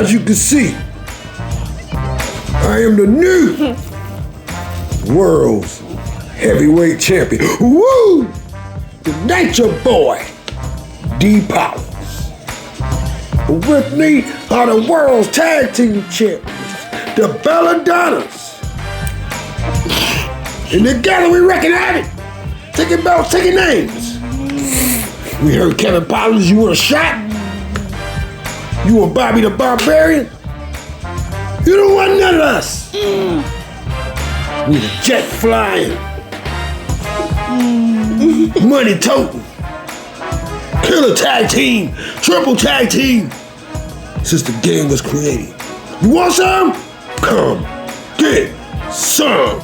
As you can see, I am the new world's heavyweight champion. Woo! The Nature Boy D. Pollins. With me are the world's tag team champions, the BellaDonnas. And together we reckon at it. Taking belts, taking names. We heard Kevin Pollins, you want a shot? You want Bobby the Barbarian? You don't want none of us. We the jet flying, money toting, killer tag team, triple tag team since the game was created. You want some? Come get some.